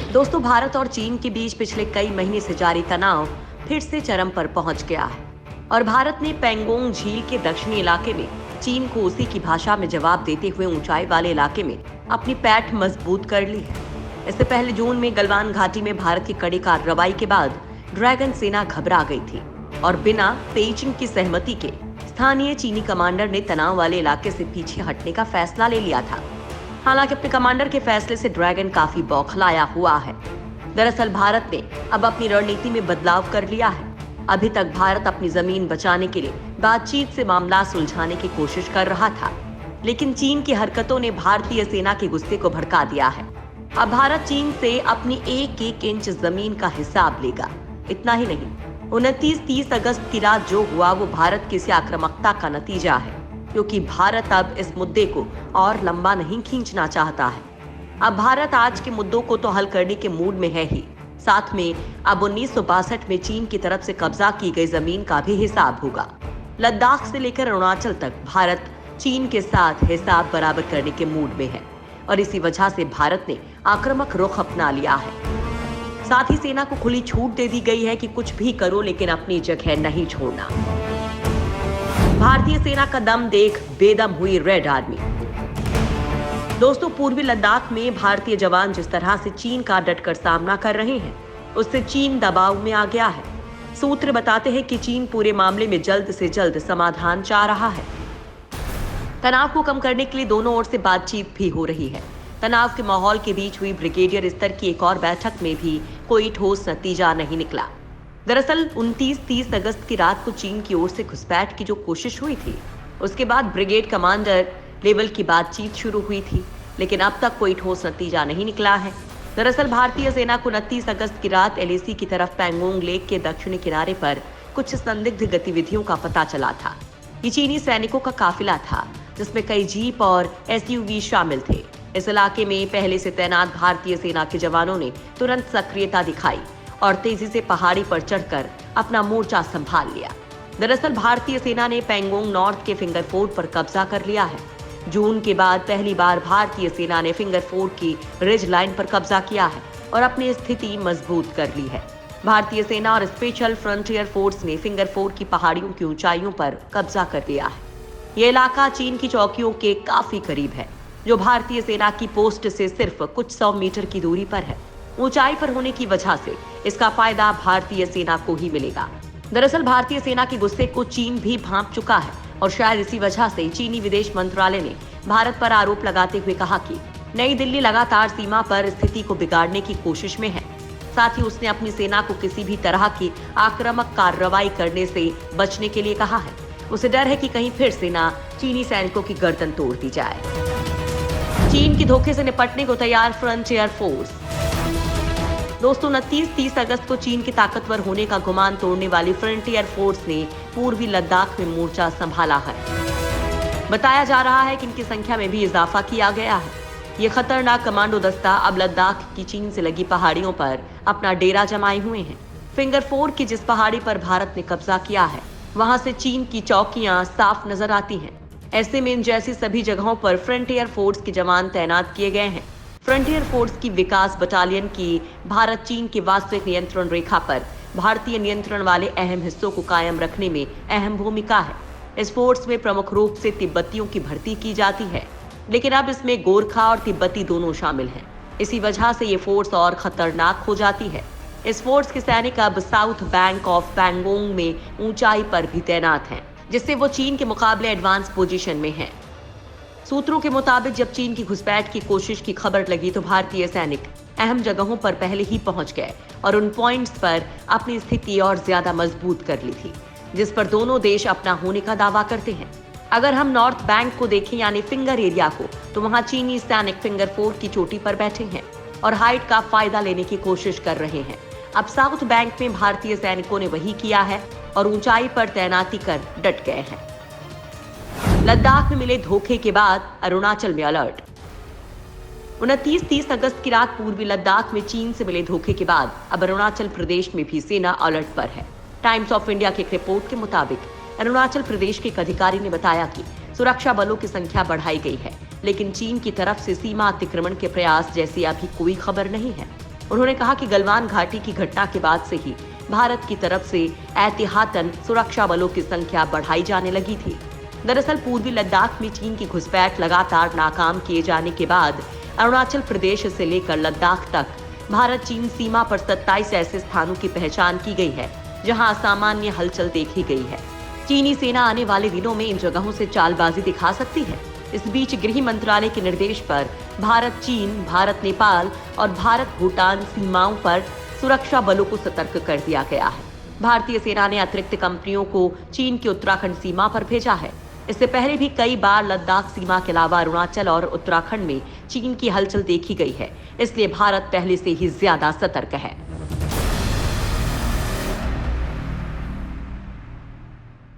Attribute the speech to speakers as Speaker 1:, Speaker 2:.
Speaker 1: दोस्तों, भारत और चीन के बीच पिछले कई महीने से जारी तनाव फिर से चरम पर पहुंच गया है और भारत ने पैंगोंग झील के दक्षिणी इलाके में चीन को उसी की भाषा में जवाब देते हुए ऊंचाई वाले इलाके में अपनी पैठ मजबूत कर ली है। इससे पहले जून में गलवान घाटी में भारत की कड़ी कार्रवाई के बाद ड्रैगन सेना घबरा गई थी और बिना पेइचिंग की सहमति के स्थानीय चीनी कमांडर ने तनाव वाले इलाके से पीछे हटने का फैसला ले लिया था। हालांकि अपने कमांडर के फैसले से ड्रैगन काफी बौखलाया हुआ है। दरअसल भारत ने अब अपनी रणनीति में बदलाव कर लिया है। अभी तक भारत अपनी जमीन बचाने के लिए बातचीत से मामला सुलझाने की कोशिश कर रहा था, लेकिन चीन की हरकतों ने भारतीय सेना के गुस्से को भड़का दिया है। अब भारत चीन से अपनी एक एक इंच जमीन का हिसाब लेगा। इतना ही नहीं, 29-30 अगस्त की रात जो हुआ वो भारत की इसी आक्रामकता का नतीजा है, क्योंकि भारत अब इस मुद्दे को और लंबा नहीं खींचना चाहता है। अब भारत आज के मुद्दों को तो हल करने के मूड में है ही, साथ में अब 1962 में चीन की तरफ से कब्जा की गई जमीन का भी हिसाब होगा। लद्दाख से लेकर अरुणाचल तक भारत चीन के साथ हिसाब बराबर करने के मूड में है और इसी वजह से भारत ने आक्रामक रुख अपना लिया है। साथ ही सेना को खुली छूट दे दी गई है कि कुछ भी करो लेकिन अपनी जगह नहीं छोड़ना। भारतीय सेना का दम देख बेदम हुई रेड आर्मी। दोस्तों, पूर्वी लद्दाख में भारतीय जवान जिस तरह से चीन का डटकर सामना कर रहे हैं, उससे चीन दबाव में आ गया है। सूत्र बताते हैं कि चीन पूरे मामले में जल्द से जल्द समाधान चाह रहा है। तनाव को कम करने के लिए दोनों ओर से बातचीत भी हो रही है। तनाव के माहौल के बीच हुई ब्रिगेडियर स्तर की एक और बैठक में भी कोई ठोस नतीजा नहीं निकला। दरअसल 29-30 अगस्त की रात को चीन की ओर से घुसपैठ की जो कोशिश हुई थी, उसके बाद ब्रिगेड कमांडर लेवल की बातचीत शुरू हुई थी, लेकिन अब तक कोई ठोस नतीजा नहीं निकला है। दरअसल भारतीय सेना को 29 अगस्त की रात एलएसी की तरफ पैंगोंग लेक के दक्षिणी किनारे पर कुछ संदिग्ध गतिविधियों का पता चला था। ये चीनी सैनिकों का काफिला था, जिसमें कई जीप और एसयूवी शामिल थे। इस इलाके में पहले से तैनात भारतीय सेना के जवानों ने तुरंत सक्रियता दिखाई और तेजी से पहाड़ी पर चढ़कर अपना मोर्चा संभाल लिया। दरअसल भारतीय सेना ने पैंगोंग नॉर्थ के फिंगर फोर्ट पर कब्जा कर लिया है। जून के बाद पहली बार भारतीय सेना ने फिंगर फोर्ट की रिज लाइन पर कब्जा किया है और अपनी स्थिति मजबूत कर ली है। भारतीय सेना और स्पेशल फ्रंटियर फोर्स ने फिंगर फोर्ट की पहाड़ियों की ऊंचाइयों पर कब्जा कर लिया है। ये इलाका चीन की चौकियों के काफी करीब है, जो भारतीय सेना की पोस्ट से सिर्फ कुछ 100 मीटर की दूरी पर है। ऊंचाई पर होने की वजह से इसका फायदा भारतीय सेना को ही मिलेगा। दरअसल भारतीय सेना के गुस्से को चीन भी भांप चुका है और शायद इसी वजह से चीनी विदेश मंत्रालय ने भारत पर आरोप लगाते हुए कहा कि नई दिल्ली लगातार सीमा पर स्थिति को बिगाड़ने की कोशिश में है। साथ ही उसने अपनी सेना को किसी भी तरह की आक्रामक कार्रवाई करने से बचने के लिए कहा है। उसे डर है कि कहीं फिर सेना चीनी सैनिकों की गर्दन तोड़ दी जाए। चीन के धोखे से निपटने को तैयार फ्रंटियर फोर्स। दोस्तों, 29-30 अगस्त को चीन के ताकतवर होने का गुमान तोड़ने वाली फ्रंटियर फोर्स ने पूर्वी लद्दाख में मोर्चा संभाला है। बताया जा रहा है कि इनकी संख्या में भी इजाफा किया गया है। ये खतरनाक कमांडो दस्ता अब लद्दाख की चीन से लगी पहाड़ियों पर अपना डेरा जमाए हुए हैं। फिंगर फोर की जिस पहाड़ी पर भारत ने कब्जा किया है, वहां से चीन की चौकियां साफ नजर आती हैं। ऐसे में इन जैसी सभी जगहों पर फ्रंटियर फोर्स के जवान तैनात किए गए हैं। फ्रंटियर फोर्स की विकास बटालियन की भारत चीन की वास्तविक नियंत्रण रेखा पर भारतीय नियंत्रण वाले अहम हिस्सों को कायम रखने में अहम भूमिका है। इस फोर्स में प्रमुख रूप से तिब्बतियों की भर्ती की जाती है, लेकिन अब इसमें गोरखा और तिब्बती दोनों शामिल हैं। इसी वजह से ये फोर्स और खतरनाक हो जाती है। इस फोर्स के सैनिक अब साउथ बैंक ऑफ पैंगोंग में ऊंचाई पर भी तैनात हैं, जिससे वो चीन के मुकाबले एडवांस पोजीशन में हैं। सूत्रों के मुताबिक जब चीन की घुसपैठ की कोशिश की खबर लगी तो भारतीय सैनिक अहम जगहों पर पहले ही पहुंच गए और उन पॉइंट्स पर अपनी स्थिति और ज्यादा मजबूत कर ली थी, जिस पर दोनों देश अपना होने का दावा करते हैं। अगर हम नॉर्थ बैंक को देखें यानी फिंगर एरिया को, तो वहां चीनी सैनिक फिंगर फोर की चोटी पर बैठे हैं और हाइट का फायदा लेने की कोशिश कर रहे हैं। अब साउथ बैंक में भारतीय सैनिकों ने वही किया है और ऊंचाई पर तैनाती कर डट गए हैं। लद्दाख में मिले धोखे के बाद अरुणाचल में अलर्ट। 29-30 अगस्त की रात पूर्वी लद्दाख में चीन से मिले धोखे के बाद अब अरुणाचल प्रदेश में भी सेना अलर्ट पर है। टाइम्स ऑफ इंडिया की एक रिपोर्ट के मुताबिक अरुणाचल प्रदेश के एक अधिकारी ने बताया कि सुरक्षा बलों की संख्या बढ़ाई गई है, लेकिन चीन की तरफ से सीमा अतिक्रमण के प्रयास जैसी अभी कोई खबर नहीं है। उन्होंने कहा कि गलवान घाटी की घटना के बाद से ही भारत की तरफ से एहतियातन सुरक्षा बलों की संख्या बढ़ाई जाने लगी थी। दरअसल पूर्वी लद्दाख में चीन की घुसपैठ लगातार नाकाम किए जाने के बाद अरुणाचल प्रदेश से लेकर लद्दाख तक भारत चीन सीमा पर 27 ऐसे स्थानों की पहचान की गई है जहां असामान्य हलचल देखी गई है। चीनी सेना आने वाले दिनों में इन जगहों से चालबाजी दिखा सकती है। इस बीच गृह मंत्रालय के निर्देश पर भारत चीन, भारत नेपाल और भारत भूटान सीमाओं पर सुरक्षा बलों को सतर्क कर दिया गया है। भारतीय सेना ने अतिरिक्त कंपनियों को चीन की उत्तराखंड सीमा पर भेजा है। इससे पहले भी कई बार लद्दाख सीमा के अलावा अरुणाचल और उत्तराखंड में चीन की हलचल देखी गई है, इसलिए भारत पहले से ही ज्यादा सतर्क है।